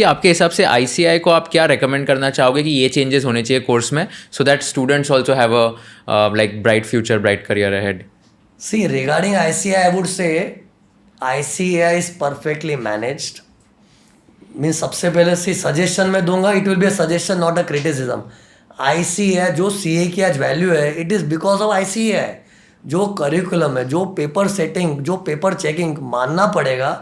कि आपके हिसाब से आईसीएआई को आप क्या रेकमेंड करना चाहोगे कि ये चेंजेस होने चाहिए कोर्स में, so that students also have a like bright future, bright career ahead? See, regarding ICAI, I would say ICAI is perfectly managed. Mean सबसे पहले सी सजेशन मैं दूंगा, it will be a suggestion not a criticism. ICAI जो CA की आज value है, it is because of ICAI. जो curriculum है, जो पेपर सेटिंग, जो पेपर चेकिंग, मानना पड़ेगा.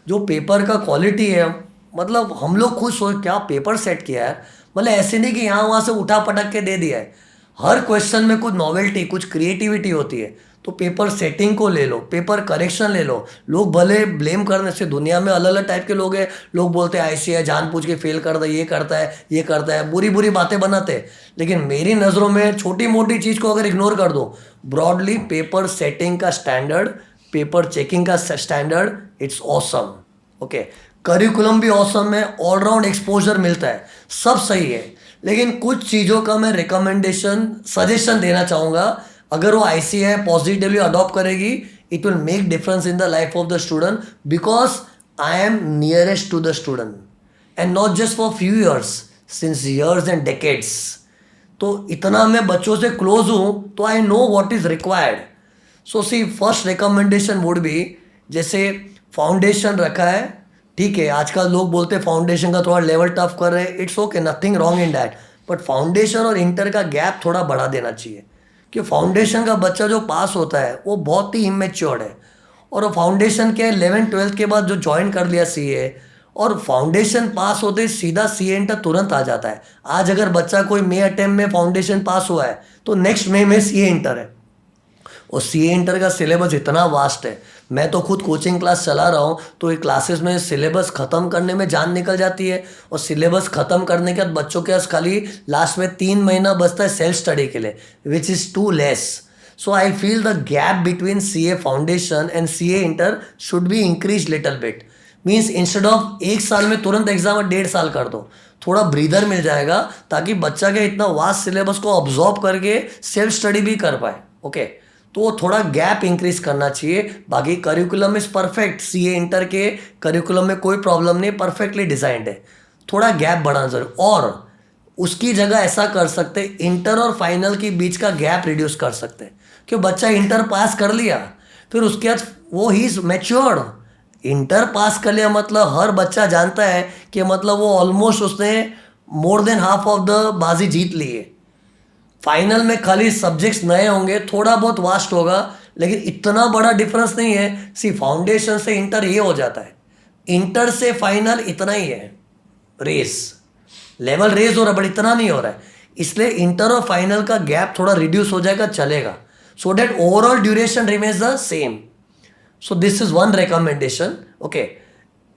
जो पेपर का क्वालिटी है, मतलब हम लोग खुद सोच क्या पेपर सेट किया है. मतलब ऐसे नहीं कि यहाँ वहाँ से उठा पटक के दे दिया है. हर क्वेश्चन में कुछ नॉवेल्टी, कुछ क्रिएटिविटी होती है. तो पेपर सेटिंग को ले लो, पेपर करेक्शन ले लो. लोग भले ब्लेम करने से, दुनिया में अलग अलग टाइप के लोग हैं. लोग बोलते हैं ICAI जानबूझ के फेल करता है, ये करता है, ये करता है, बुरी बुरी बातें बनाते हैं. लेकिन मेरी नज़रों में छोटी मोटी चीज़ को अगर इग्नोर कर दो, ब्रॉडली पेपर सेटिंग का स्टैंडर्ड, पेपर चेकिंग का standard, it's awesome. Okay, curriculum भी ऑसम है, ऑलराउंड एक्सपोजर मिलता है, सब सही है. लेकिन कुछ चीज़ों का मैं रिकमेंडेशन, सजेशन देना चाहूँगा. अगर वो ICAI पॉजिटिवली अडॉप्ट करेगी, it will make difference in the life of the student, because I am nearest to the student and not just for few years, since years and decades. तो इतना मैं बच्चों से क्लोज हूँ, तो I know what is required. So see, first recommendation would be, जैसे foundation रखा है, ठीक है. आजकल लोग बोलते हैं फाउंडेशन का थोड़ा लेवल टफ कर रहे हैं, it's okay, nothing wrong in that. But foundation और इंटर का गैप थोड़ा बढ़ा देना चाहिए. कि फाउंडेशन का बच्चा जो पास होता है वो बहुत ही इमेच्योर्ड है. और वो फाउंडेशन के 11th-12th के बाद जो ज्वाइन कर लिया CA, और फाउंडेशन पास होते ही सीधा CA इंटर तुरंत आ जाता है. आज अगर बच्चा कोई मे अटेम्प्ट में फाउंडेशन पास हुआ है, तो नेक्स्ट मे में CA इंटर है. और CA इंटर का सिलेबस इतना वास्ट है. मैं तो खुद कोचिंग क्लास चला रहा हूँ, तो ये क्लासेस में सिलेबस ख़त्म करने में जान निकल जाती है. और सिलेबस ख़त्म करने के बाद बच्चों के पास खाली लास्ट में 3 महीना बचता है सेल्फ स्टडी के लिए, which is too less. So I feel the gap between CA foundation and CA inter should be increase little bit. Means instead of 1 साल में तुरंत एग्जाम और 1.5 साल कर दो, थोड़ा ब्रीदर मिल जाएगा, ताकि बच्चा के इतना वास्ट सिलेबस को ऑब्जॉर्व करके सेल्फ स्टडी भी कर पाए. ओके, तो वो थोड़ा गैप इंक्रीज करना चाहिए. बाकी curriculum is perfect, CA inter के करिकुलम में कोई प्रॉब्लम नहीं, परफेक्टली डिजाइंड है. थोड़ा गैप बढ़ाना जरूर. और उसकी जगह ऐसा कर सकते, इंटर और फाइनल के बीच का गैप रिड्यूस कर सकते. क्यों, बच्चा इंटर पास कर लिया, फिर उसके बाद वो he is matured. Inter pass कर लिया मतलब हर बच्चा जानता है कि मतलब वो ऑलमोस्ट उसने more than half of the बाजी जीत ली है. फाइनल में खाली सब्जेक्ट्स नए होंगे, थोड़ा बहुत वास्ट होगा, लेकिन इतना बड़ा डिफरेंस नहीं है. सी, फाउंडेशन से इंटर ये हो जाता है, इंटर से फाइनल इतना ही है. रेस लेवल रेस हो रहा है, बट इतना नहीं हो रहा है. इसलिए इंटर और फाइनल का गैप थोड़ा रिड्यूस हो जाएगा, चलेगा, so that overall duration remains the same. So this is one recommendation. Okay,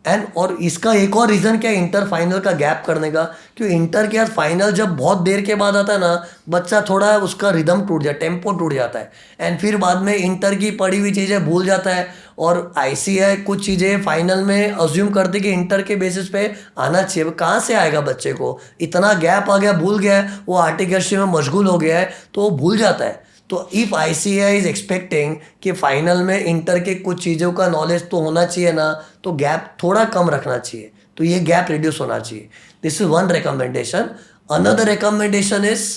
and और इसका एक और रीज़न क्या है इंटर फाइनल का गैप करने का, क्योंकि इंटर के बाद फाइनल जब बहुत देर के बाद आता है ना, बच्चा थोड़ा उसका रिदम टूट जाता है, टेम्पो टूट जाता है, एंड फिर बाद में इंटर की पढ़ी हुई चीज़ें भूल जाता है. और ICAI कुछ चीज़ें फाइनल में अज्यूम करती कि इंटर के बेसिस पे आना चाहिए. कहाँ से आएगा बच्चे को, इतना गैप आ गया, भूल गया है, वो आर्टिकल्स में मशगूल हो गया है, तो वो भूल जाता है. तो इफ़ ICAI इज एक्सपेक्टिंग कि फाइनल में इंटर के कुछ चीज़ों का नॉलेज तो होना चाहिए ना, तो गैप थोड़ा कम रखना चाहिए, तो ये गैप रिड्यूस होना चाहिए. This is one recommendation. Another recommendation is,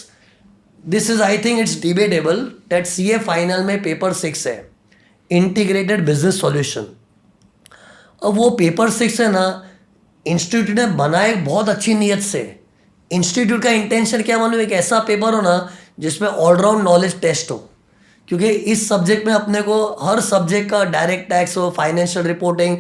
this is I think it's debatable, that CA final में पेपर 6 है, इंटीग्रेटेड बिजनेस सॉल्यूशन. अब वो पेपर 6 है ना, इंस्टीट्यूट ने बनाए बहुत अच्छी नीयत से. इंस्टीट्यूट का इंटेंशन क्या मालूम, एक ऐसा पेपर हो ना जिसमें ऑलराउंड नॉलेज टेस्ट हो. क्योंकि इस सब्जेक्ट में अपने को हर सब्जेक्ट का, डायरेक्ट टैक्स हो, फाइनेंशियल रिपोर्टिंग,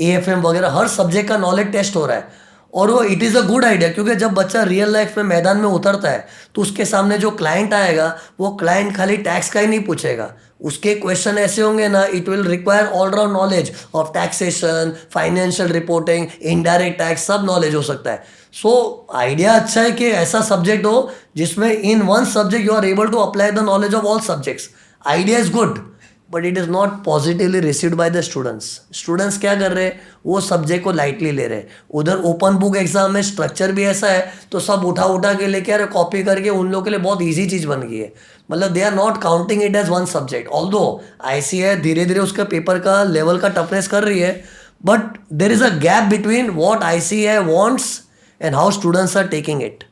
AFM वगैरह, हर सब्जेक्ट का नॉलेज टेस्ट हो रहा है. और वो it is a good idea, क्योंकि जब बच्चा रियल लाइफ में मैदान में उतरता है, तो उसके सामने जो क्लाइंट आएगा, वो क्लाइंट खाली टैक्स का ही नहीं पूछेगा, उसके क्वेश्चन ऐसे होंगे ना, it will require all round knowledge of taxation, financial reporting, indirect tax, सब नॉलेज हो सकता है. सो आइडिया अच्छा है कि ऐसा सब्जेक्ट हो जिसमें in one subject you are able to apply the knowledge of all subjects. Idea is good, but it is not positively received by the students. Students क्या कर रहे हैं, वो सब्जेक्ट को लाइटली ले रहे हैं. उधर ओपन बुक एग्जाम में स्ट्रक्चर भी ऐसा है, तो सब उठा उठा के लेके आ रहे, कॉपी करके, उन लोगों के लिए बहुत ईजी चीज़ बन गई है. मतलब they are not counting it as one subject. Although ICAI धीरे धीरे उसका पेपर का लेवल का टफनेस कर रही है, but there is a gap between what ICAI wants and how students are taking it.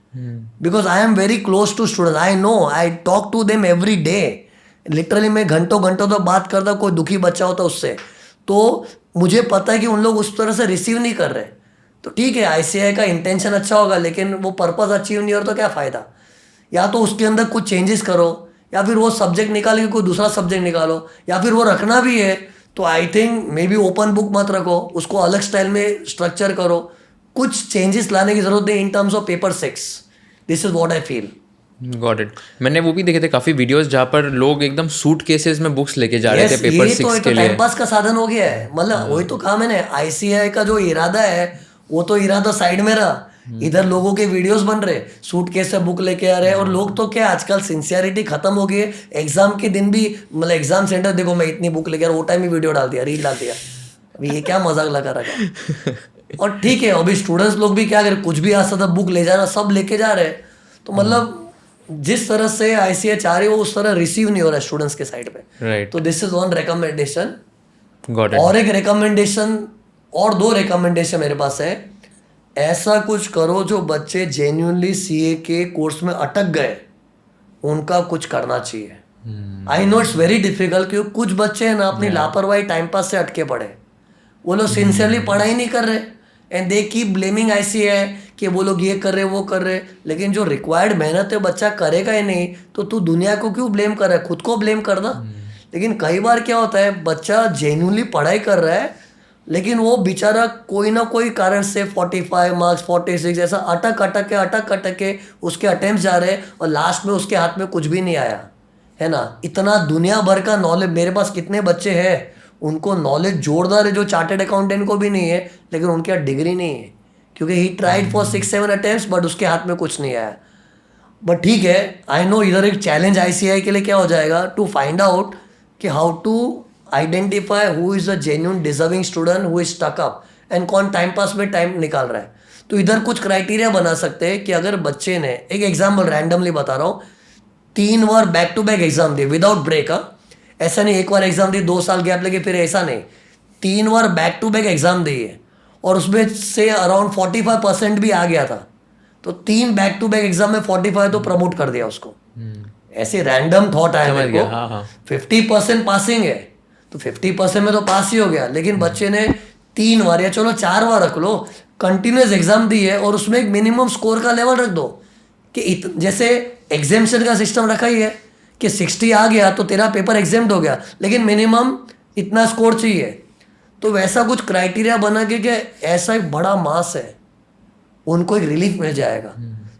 Because I am very close to students. I know, I talk to them every day. Literally मैं घंटों घंटों तो बात करता, कोई दुखी बच्चा होता उससे, तो मुझे पता है कि उन लोग उस तरह से रिसीव नहीं कर रहे. तो ठीक है, ICAI का इंटेंशन अच्छा होगा, लेकिन वो पर्पस अचीव नहीं हो तो क्या फ़ायदा. या तो उसके अंदर कुछ चेंजेस करो, या फिर वो सब्जेक्ट निकाल के कोई दूसरा सब्जेक्ट निकालो, या फिर वो रखना भी है तो I think may be open book मत रखो, उसको अलग स्टाइल में स्ट्रक्चर करो. कुछ चेंजेस लाने की जरूरत है in terms of paper 6. This is what I feel. Got it. मैंने वो भी देखे थे काफी वीडियोस जहाँ पर लोग एकदम सूट केसेस में बुक्स लेके जा रहे थे पेपर 6 के लिए. टाइम पास का साधन हो गया है. मतलब वही तो कहा मैंने, ICAI का जो इरादा है वो तो इरादा साइड में रहा. इधर लोगों के वीडियोस बन रहे, सूट केस से बुक लेके आ रहे हैं. और लोग तो क्या, आजकल सिंसियरिटी खत्म हो गई है. एग्जाम के दिन भी, मतलब एग्जाम सेंटर देखो, मैं इतनी बुक लेके आ रहा हूँ, वो टाइम में वीडियो डाल दिया, रील डाल दिया. अभी ये क्या मजाक लगा रखा. और ठीक है, अभी स्टूडेंट्स लोग भी क्या करें, कुछ भी आ सकता, बुक ले जाना, सब लेके जा रहे हैं. तो मतलब जिस तरह से ICAI चाह रही है वो उस तरह रिसीव नहीं हो रहा है स्टूडेंट्स के साइड पे. राइट. तो this is one recommendation. Got it. और एक रिकमेंडेशन, और 2 रिकमेंडेशन मेरे पास है. ऐसा कुछ करो जो बच्चे जेन्युइनली CA के कोर्स में अटक गए, उनका कुछ करना चाहिए. I know it's very difficult, क्योंकि कुछ बच्चे हैं ना अपनी लापरवाही टाइम पास से अटके पड़े. वो लोग सिंसियरली पढ़ाई नहीं कर रहे and they keep blaming ICAI कि वो लोग ये कर रहे वो कर रहे. लेकिन जो रिक्वायर्ड मेहनत है बच्चा करेगा ही नहीं, तो तू दुनिया को क्यों ब्लेम कर रहा है, खुद को ब्लेम करना. लेकिन कई बार क्या होता है, बच्चा जेन्युइनली पढ़ाई कर रहा है, लेकिन वो बेचारा कोई ना कोई कारण से 45 मार्क्स 46 ऐसा अटक के उसके अटेम्प्ट जा रहे हैं, और लास्ट में उसके हाथ में कुछ भी नहीं आया है ना. इतना दुनिया भर का नॉलेज मेरे पास, कितने बच्चे हैं उनको नॉलेज जोरदार है, जो चार्टेड अकाउंटेंट को भी नहीं है, लेकिन उनके यहाँ डिग्री नहीं है, क्योंकि he tried for 6-7 attempts but उसके हाथ में कुछ नहीं आया. बट ठीक है, आई नो इधर एक चैलेंज ICAI के लिए क्या हो जाएगा, टू फाइंड आउट कि how to identify who is a genuine deserving student who is stuck up, and कौन टाइम पास में टाइम निकाल रहा है. तो इधर कुछ क्राइटेरिया बना सकते हैं कि अगर बच्चे ने, एक एग्जाम्पल रैंडमली बता रहा हूँ, 3 बार बैक टू बैक एग्जाम दिए विदाउट ब्रेक. ऐसा नहीं एक बार एग्जाम दी 2 साल गैप लेके फिर, ऐसा नहीं. 3 बार बैक टू बैक एग्जाम दिए और उसमें से अराउंड 45% भी आ गया था. तो 3 बैक टू बैक एग्जाम में 45 तो प्रमोट कर दिया उसको. ऐसे रैंडम थॉट आया मेरे को. 50% पासिंग है तो 50% में तो पास ही हो गया. लेकिन बच्चे ने 3 बार या चलो 4 बार रख लो कंटिन्यूस एग्जाम दी है, और उसमें एक मिनिमम स्कोर का लेवल रख दो कि जैसे एग्जामेशन का सिस्टम रखा ही है कि 60 आ गया तो तेरा पेपर एग्जाम्ड हो गया, लेकिन मिनिमम इतना स्कोर चाहिए. तो वैसा कुछ क्राइटेरिया बना के कि ऐसा एक बड़ा मास है, उनको एक रिलीफ मिल जाएगा.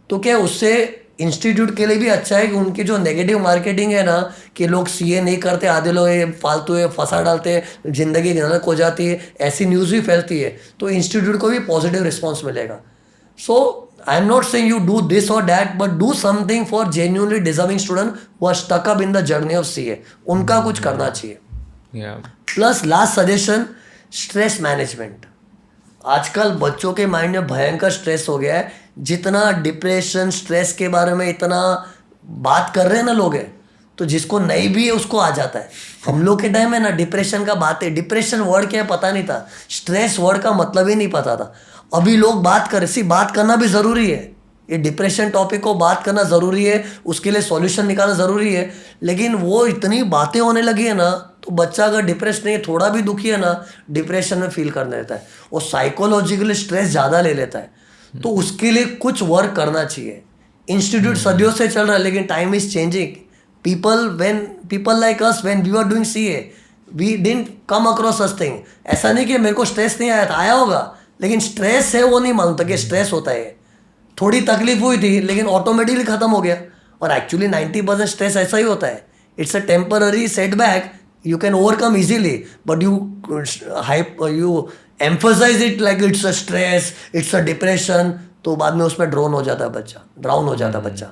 तो क्या उससे इंस्टीट्यूट के लिए भी अच्छा है कि उनकी जो नेगेटिव मार्केटिंग है ना, कि लोग CA नहीं करते, आधे लोग ये फालतू है फंसा डालते हैं, जिंदगी गलत हो जाती है, ऐसी न्यूज़ भी फैलती है, तो इंस्टीट्यूट को भी पॉजिटिव रिस्पॉन्स मिलेगा. So I am not saying you do this और that, but do something for genuinely deserving student who are stuck up in the journey of CA. उनका कुछ करना चाहिए. Plus last suggestion, stress management. आजकल बच्चों के mind में भयंकर स्ट्रेस हो गया है. जितना डिप्रेशन स्ट्रेस के बारे में इतना बात कर रहे हैं ना लोग हैं, तो जिसको नहीं भी है उसको आ जाता है. हम लोग के टाइम में ना डिप्रेशन का बात है, डिप्रेशन वर्ड क्या है पता नहीं था, स्ट्रेस वर्ड का मतलब ही नहीं पता था. अभी लोग बात कर, बात करना भी ज़रूरी है, ये डिप्रेशन टॉपिक को बात करना ज़रूरी है, उसके लिए सॉल्यूशन निकालना ज़रूरी है. लेकिन वो इतनी बातें होने लगी है ना, तो बच्चा अगर डिप्रेस नहीं है, थोड़ा भी दुखी है ना, डिप्रेशन में फील करने देता है, और साइकोलॉजिकली स्ट्रेस ज़्यादा ले लेता है. तो उसके लिए कुछ वर्क करना चाहिए. इंस्टीट्यूट सदियों से चल रहा है, लेकिन time is changing. People like us when we are doing CA, we didn't come across such thing. ऐसा नहीं कि मेरे को स्ट्रेस नहीं आया था, आया होगा, लेकिन स्ट्रेस है वो नहीं मानता कि स्ट्रेस होता है. थोड़ी तकलीफ हुई थी लेकिन ऑटोमेटिकली खत्म हो गया. और एक्चुअली 90% स्ट्रेस ऐसा ही होता है. It's a temporary setback, you can overcome easily, but you emphasize it like it's a stress, it's a depression, तो बाद में उसमें ड्राउन हो जाता है बच्चा.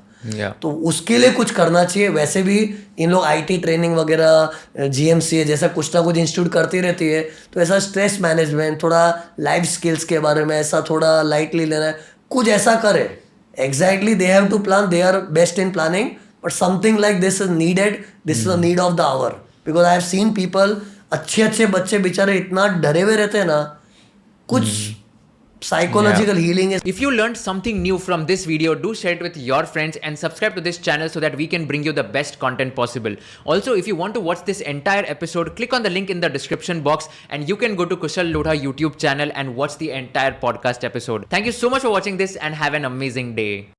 तो उसके लिए कुछ करना चाहिए. वैसे भी इन लोग IT ट्रेनिंग वगैरह, GMCA जैसा कुछ ना कुछ इंस्टीट्यूट करती रहती है, तो ऐसा स्ट्रेस मैनेजमेंट, थोड़ा लाइफ स्किल्स के बारे में ऐसा थोड़ा लाइटली लेना है, कुछ ऐसा करे. Exactly they have to plan, they are best in planning, but something like this is needed, this is the need of the hour. Because I have seen people, अच्छे बच्चे बेचारे इतना डरे हुए रहते हैं ना कुछ psychological healing is If you learned something new from this video, do share it with your friends and subscribe to this channel so that we can bring you the best content possible. Also, if you want to watch this entire episode, click on the link in the description box and you can go to Kushal Lodha YouTube channel and watch the entire podcast episode. Thank you so much for watching this and have an amazing day.